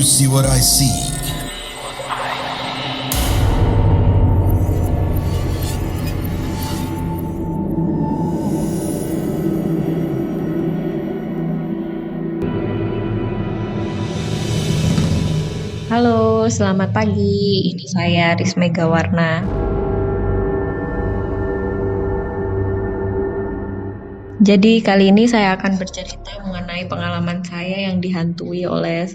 you see what I see? Halo, selamat pagi. Ini saya Rismega Warna. Jadi kali ini saya akan bercerita mengenai pengalaman saya yang dihantui oleh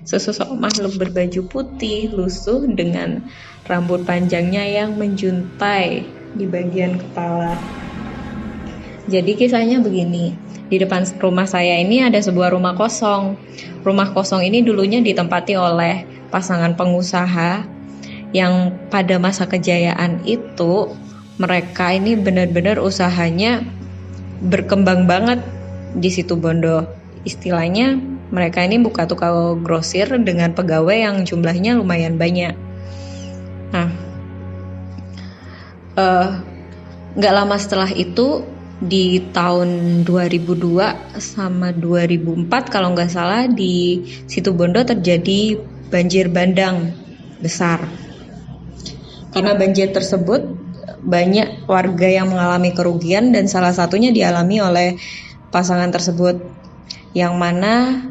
sesosok makhluk berbaju putih, lusuh dengan rambut panjangnya yang menjuntai di bagian kepala. Jadi kisahnya begini. Di depan rumah saya ini ada sebuah rumah kosong. Rumah kosong ini dulunya ditempati oleh pasangan pengusaha yang pada masa kejayaan itu mereka ini benar-benar usahanya berkembang banget di situ Bondo. Istilahnya mereka ini buka toko grosir dengan pegawai yang jumlahnya lumayan banyak. Nah, nggak lama setelah itu di tahun 2002 sama 2004 kalau nggak salah di situ Bondo terjadi banjir bandang besar. Karena banjir tersebut banyak warga yang mengalami kerugian dan salah satunya dialami oleh pasangan tersebut yang mana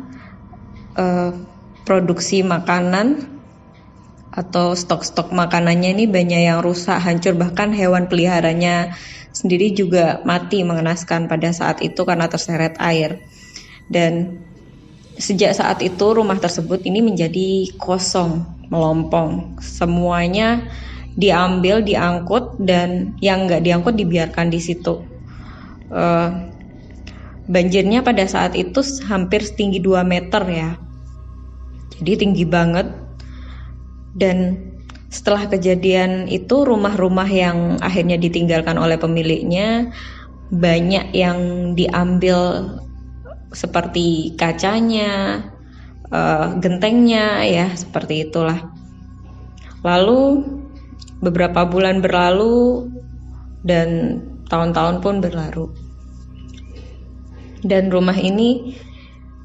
produksi makanan atau stok-stok makanannya ini banyak yang rusak, hancur, bahkan hewan peliharanya sendiri juga mati mengenaskan pada saat itu karena terseret air. Dan sejak saat itu rumah tersebut ini menjadi kosong, melompong. Semuanya diambil, diangkut, dan yang nggak diangkut dibiarkan di situ. Banjirnya pada saat itu hampir setinggi 2 meter ya. Jadi tinggi banget. Dan setelah kejadian itu rumah-rumah yang akhirnya ditinggalkan oleh pemiliknya banyak yang diambil seperti kacanya, gentengnya ya seperti itulah. Lalu beberapa bulan berlalu dan tahun-tahun pun berlalu. Dan rumah ini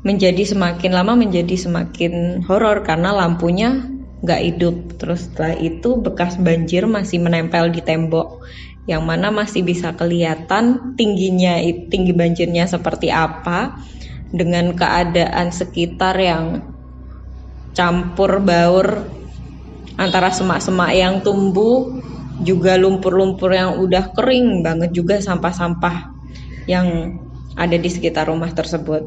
semakin lama menjadi semakin horor karena lampunya nggak hidup. Terus setelah itu bekas banjir masih menempel di tembok yang mana masih bisa kelihatan tinggi banjirnya seperti apa dengan keadaan sekitar yang campur baur antara semak-semak yang tumbuh juga lumpur-lumpur yang udah kering banget juga sampah-sampah yang ada di sekitar rumah tersebut.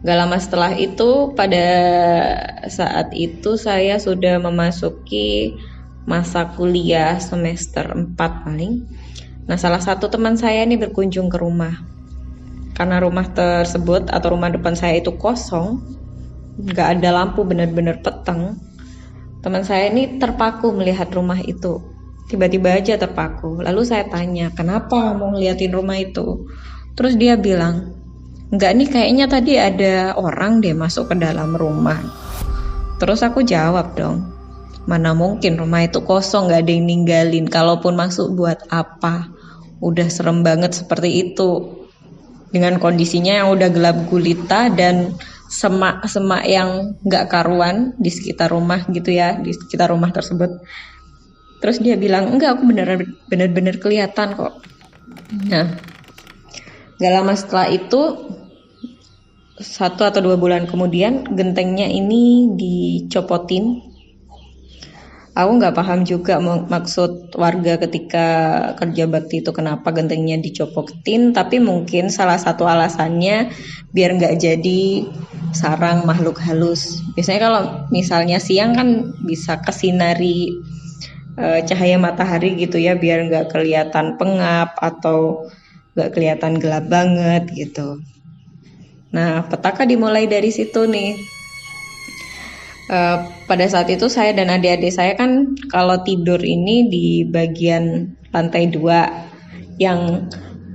Gak lama setelah itu, pada saat itu saya sudah memasuki masa kuliah semester 4 paling. Nah, salah satu teman saya ini berkunjung ke rumah. Karena rumah tersebut atau rumah depan saya itu kosong, gak ada lampu, benar-benar peteng. Teman saya ini terpaku melihat rumah itu. Tiba-tiba aja terpaku. Lalu saya tanya, kenapa mau ngeliatin rumah itu? Terus dia bilang, enggak nih kayaknya tadi ada orang deh masuk ke dalam rumah. Terus aku jawab dong, mana mungkin rumah itu kosong gak ada yang ninggalin. Kalaupun masuk buat apa? Udah serem banget seperti itu. Dengan kondisinya yang udah gelap gulita dan semak-semak yang gak karuan di sekitar rumah gitu ya, di sekitar rumah tersebut. Terus dia bilang, enggak, aku benar-benar kelihatan kok. Nah, gak lama setelah itu 1 atau 2 bulan kemudian gentengnya ini dicopotin. Aku nggak paham juga maksud warga ketika kerja bakti itu kenapa gentengnya dicopotin, tapi mungkin salah satu alasannya biar nggak jadi sarang makhluk halus. Biasanya kalau misalnya siang kan bisa kesinari cahaya matahari gitu ya, biar nggak kelihatan pengap atau nggak kelihatan gelap banget gitu. Nah, petaka dimulai dari situ nih. Pada saat itu saya dan adik-adik saya kan kalau tidur ini di bagian lantai 2 yang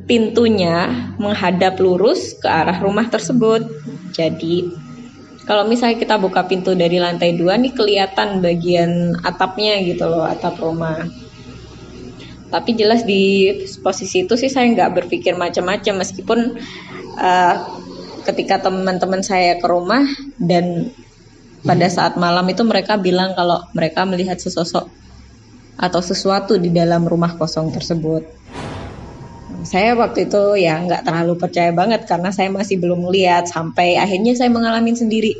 pintunya menghadap lurus ke arah rumah tersebut. Jadi kalau misalnya kita buka pintu dari lantai 2 nih kelihatan bagian atapnya gitu loh, atap rumah. Tapi jelas di posisi itu sih saya nggak berpikir macam-macam meskipun ketika teman-teman saya ke rumah dan pada saat malam itu mereka bilang kalau mereka melihat sesosok atau sesuatu di dalam rumah kosong tersebut. Saya waktu itu ya nggak terlalu percaya banget karena saya masih belum melihat, sampai akhirnya saya mengalami sendiri.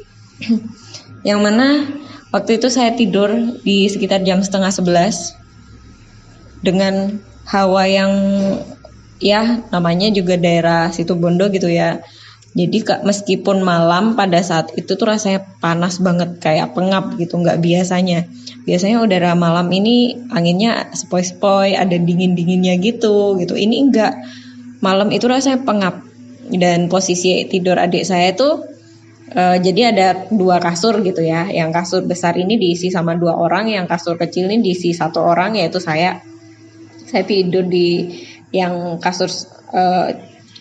Yang mana waktu itu saya tidur di sekitar jam setengah 11 dengan hawa yang ya namanya juga daerah Situbondo gitu ya. Jadi meskipun malam, pada saat itu tuh rasanya panas banget, kayak pengap gitu, nggak biasanya. Biasanya udara malam ini anginnya sepoi-sepoi, ada dingin-dinginnya gitu. Ini enggak. Malam itu rasanya pengap. Dan posisi tidur adik saya tuh jadi ada 2 kasur gitu ya. Yang kasur besar ini diisi sama 2 orang, yang kasur kecil ini diisi 1 orang, yaitu saya. Saya tidur di yang kasur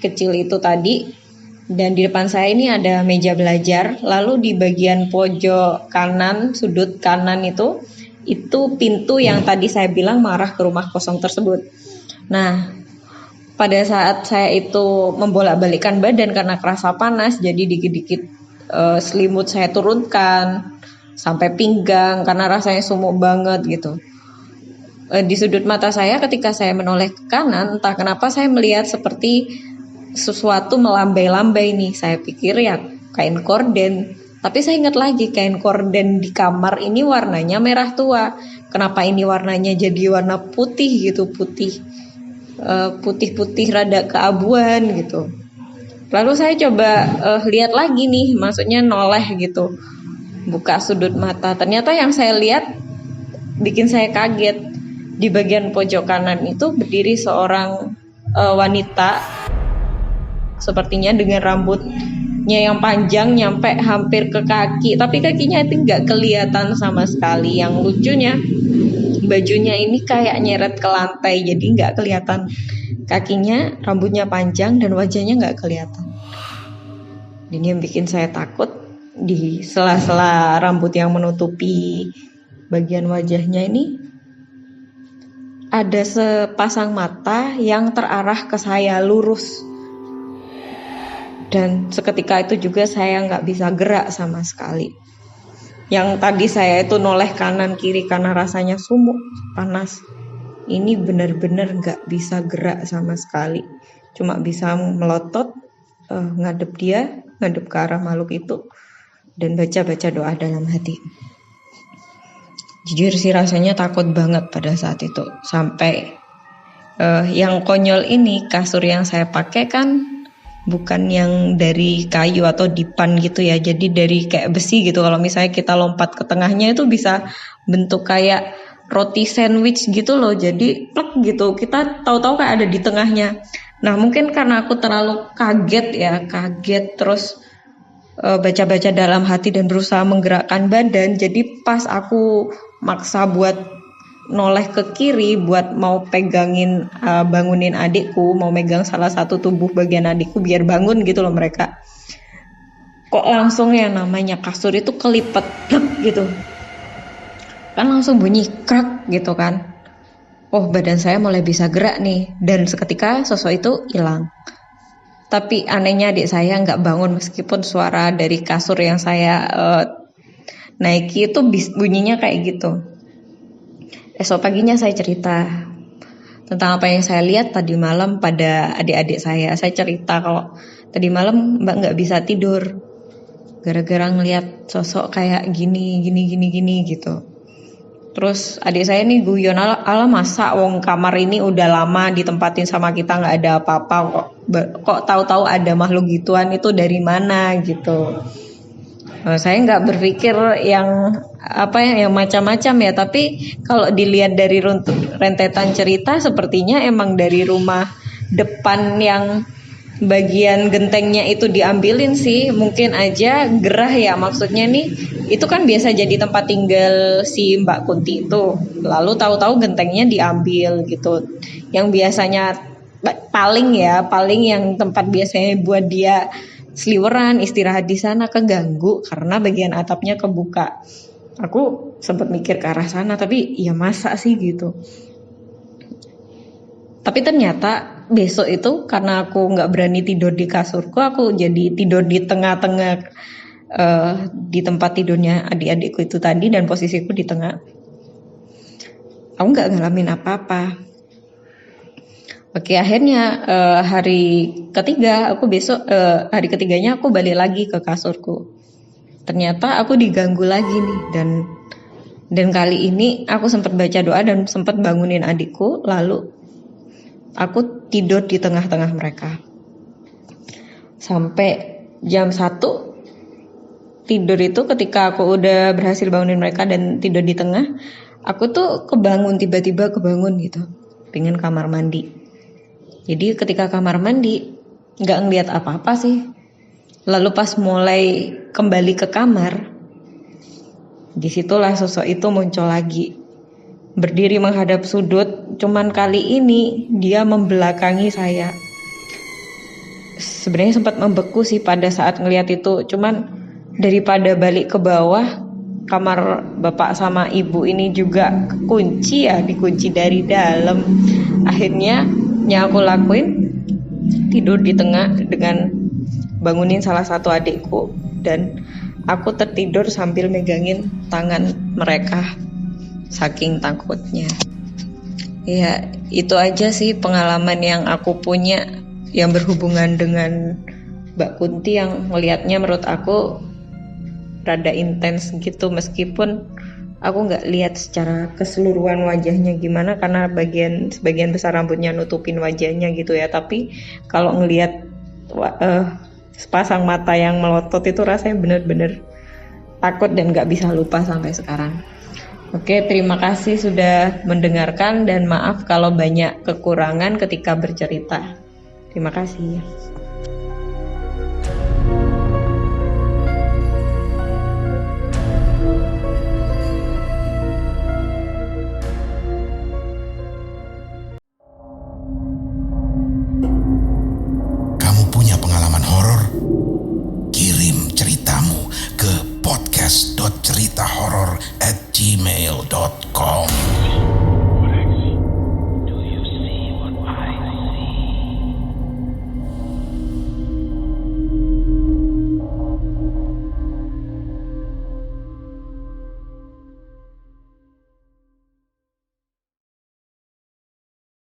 kecil itu tadi. Dan di depan saya ini ada meja belajar, lalu di bagian pojok kanan, sudut kanan itu pintu yang tadi saya bilang mengarah ke rumah kosong tersebut. Nah, pada saat saya itu membolak-balikkan badan karena kerasa panas, jadi dikit-dikit selimut saya turunkan sampai pinggang karena rasanya sumuk banget gitu. Di sudut mata saya ketika saya menoleh ke kanan, entah kenapa saya melihat seperti sesuatu melambai-lambai nih. Saya pikir ya kain korden, tapi saya ingat lagi kain korden di kamar ini warnanya merah tua. Kenapa ini warnanya jadi warna putih gitu, putih-putih rada keabuan gitu. Lalu saya coba lihat lagi nih, maksudnya noleh gitu, buka sudut mata. Ternyata yang saya lihat bikin saya kaget. Di bagian pojok kanan itu berdiri seorang wanita, sepertinya dengan rambutnya yang panjang nyampe hampir ke kaki, tapi kakinya itu nggak kelihatan sama sekali. Yang lucunya bajunya ini kayak nyeret ke lantai, jadi nggak kelihatan kakinya, rambutnya panjang dan wajahnya nggak kelihatan. Ini yang bikin saya takut. Di sela-sela rambut yang menutupi bagian wajahnya ini ada sepasang mata yang terarah ke saya lurus. Dan seketika itu juga saya nggak bisa gerak sama sekali. Yang tadi saya itu noleh kanan kiri karena rasanya sumuk, panas. Ini benar-benar nggak bisa gerak sama sekali. Cuma bisa melotot, ngadep ke arah makhluk itu, dan baca-baca doa dalam hati. Jujur sih rasanya takut banget pada saat itu. Sampai yang konyol ini, kasur yang saya pakai kan bukan yang dari kayu atau dipan gitu ya, jadi dari kayak besi gitu. Kalau misalnya kita lompat ke tengahnya itu bisa bentuk kayak roti sandwich gitu loh, jadi plek gitu, kita tahu-tahu kayak ada di tengahnya. Nah mungkin karena aku terlalu kaget terus baca-baca dalam hati dan berusaha menggerakkan badan, jadi pas aku maksa buat noleh ke kiri buat mau pegangin bangunin adikku, mau megang salah satu tubuh bagian adikku biar bangun gitu loh mereka, kok langsung yang namanya kasur itu kelipet gitu kan, langsung bunyi krak gitu kan. Oh, badan saya mulai bisa gerak nih, dan seketika sosok itu hilang. Tapi anehnya adik saya nggak bangun meskipun suara dari kasur yang saya naiki itu bunyinya kayak gitu. Esok paginya saya cerita tentang apa yang saya lihat tadi malam pada adik-adik saya. Saya cerita kalau tadi malam Mbak nggak bisa tidur gara-gara ngelihat sosok kayak gini gitu. Terus adik saya nih guyon, ala masa wong kamar ini udah lama ditempatin sama kita nggak ada apa-apa, kok tahu-tahu ada makhluk gituan, itu dari mana gitu. Saya nggak berpikir yang macam-macam ya, tapi kalau dilihat dari rentetan cerita sepertinya emang dari rumah depan yang bagian gentengnya itu diambilin sih. Mungkin aja gerah ya, maksudnya nih itu kan biasa jadi tempat tinggal si Mbak Kunti itu, lalu tahu-tahu gentengnya diambil gitu. Yang biasanya paling yang tempat biasanya buat dia seliweran istirahat di sana keganggu karena bagian atapnya kebuka. Aku sempat mikir ke arah sana, tapi ya masa sih gitu. Tapi ternyata besok itu karena aku nggak berani tidur di kasurku, aku jadi tidur di tengah-tengah di tempat tidurnya adik-adikku itu tadi dan posisiku di tengah. Aku nggak ngalamin apa-apa. Oke, akhirnya hari ketiganya aku balik lagi ke kasurku. Ternyata aku diganggu lagi nih, dan kali ini aku sempat baca doa dan sempat bangunin adikku, lalu aku tidur di tengah-tengah mereka. Sampai jam 1 tidur itu, ketika aku udah berhasil bangunin mereka dan tidur di tengah, aku tuh tiba-tiba kebangun gitu, pengen kamar mandi. Jadi ketika kamar mandi gak ngeliat apa-apa sih. Lalu pas mulai kembali ke kamar, disitulah sosok itu muncul lagi, berdiri menghadap sudut. Cuman kali ini dia membelakangi saya. Sebenarnya sempat membeku sih pada saat ngeliat itu. Cuman daripada balik ke bawah, kamar bapak sama ibu ini juga dikunci dari dalam. Akhirnya yang aku lakuin, tidur di tengah dengan bangunin salah satu adikku, dan aku tertidur sambil megangin tangan mereka saking takutnya. Ya, itu aja sih pengalaman yang aku punya yang berhubungan dengan Mbak Kunti, yang melihatnya menurut aku rada intens gitu, meskipun aku nggak lihat secara keseluruhan wajahnya gimana karena sebagian besar rambutnya nutupin wajahnya gitu ya. Tapi kalau ngelihat sepasang mata yang melotot itu rasanya bener-bener takut dan nggak bisa lupa sampai sekarang. Oke, terima kasih sudah mendengarkan dan maaf kalau banyak kekurangan ketika bercerita. Terima kasih. podcast.ceritahoror@gmail.com